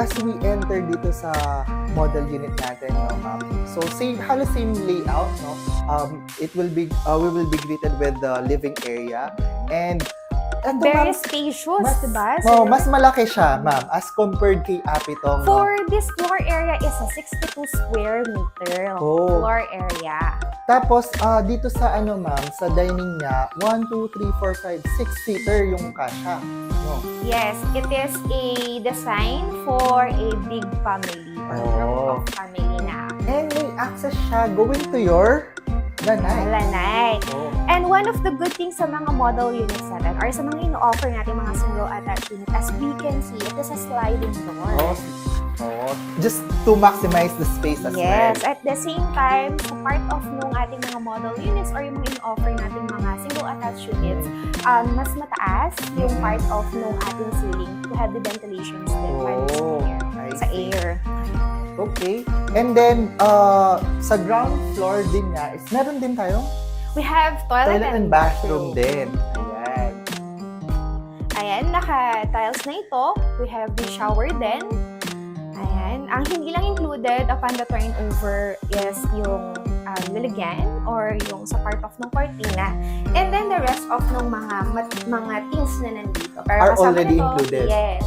as we enter dito sa model unit natin, no, ma'am. So halos same layout, no. We will be greeted with the living area and very spacious, diba? So, mas malaki siya, ma'am, as compared kay APITONG. For this floor area is a 62 square meter floor area. Tapos, dito sa ma'am, sa dining niya, 1, 2, 3, 4, 5, 6 seater yung kasha. No? Yes, it is a design for a big family or group of family na. And may access siya going to your Talanai. And one of the good things sa mga model units natin or sa mga ino-offer natin mga single attached unit, as we can see, it is a sliding door. Just to maximize the space as well. Yes, at the same time, sa part of nung ating mga model units or yung mga ino-offer natin mga single attached units, mas mataas yung part of nung ating ceiling to have the ventilation sa air. Okay. And then, sa ground floor din niya, meron din tayo? We have toilet and bathroom din. Ayan. Ayan, naka-tiles na ito. We have the shower din. Ayan. Ang hindi lang included upon the turnover is yung lalagyan or yung sa part of ng cortina. And then the rest of ng mga things na nandito. Pero are already included? Yes.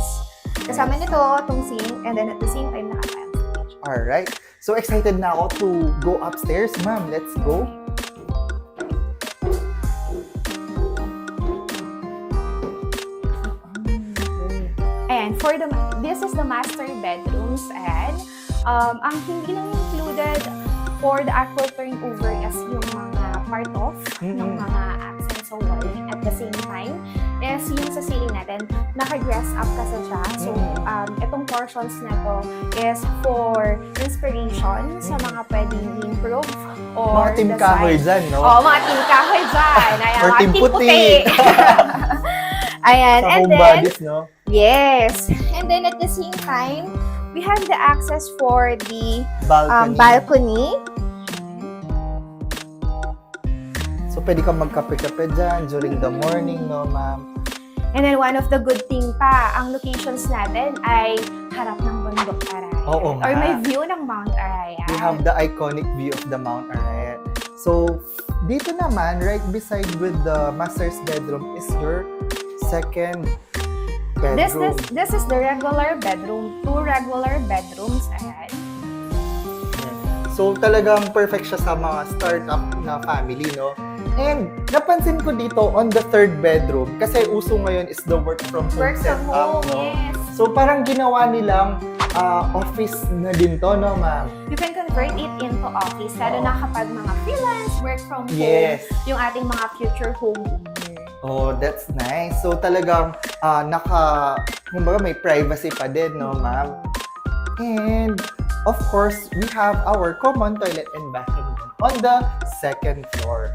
Kasama nito, itong sink, and then at the same time, naka-tiles. Alright. So excited na ako to go upstairs, ma'am. Let's go. And this is the master bedrooms, and ang hindi lang included for the actual turnover is yung mga part of ng mga accents or walling. At the same time is yung sa ceiling natin, naka-dress up kasi siya. So, itong portions na to is for inspiration sa mga pwedeng improve or mga team kahoy dyan, no? Mga team kahoy dyan. Ayan, or team puti. Ayan, sa and home then, bodies, no? Yes. And then at the same time, we have the access for the balcony. So, pwede kang magkape-kape dyan during the morning, no, ma'am? And then one of the good thing pa, ang locations natin ay harap ng bundok Arayat. Oo nga. Or may view ng Mount Arayat. We have the iconic view of the Mount Arayat. So, dito naman, right beside with the master's bedroom is your second bedroom. This is the regular bedroom. 2 regular bedrooms. Ayan. So, talagang perfect siya sa mga startup na family, no? And napansin ko dito on the third bedroom, kasi uso ngayon is the work from home setup, no? Yes. So, parang ginawa nilang office na din to, no, ma'am? You can convert it into office, lalo na kapag mga freelance, work from home, yung ating mga future home owner. Oh, that's nice. So, talagang kumbaga may privacy pa din, no, ma'am? And, of course, we have our common toilet and bathroom on the second floor.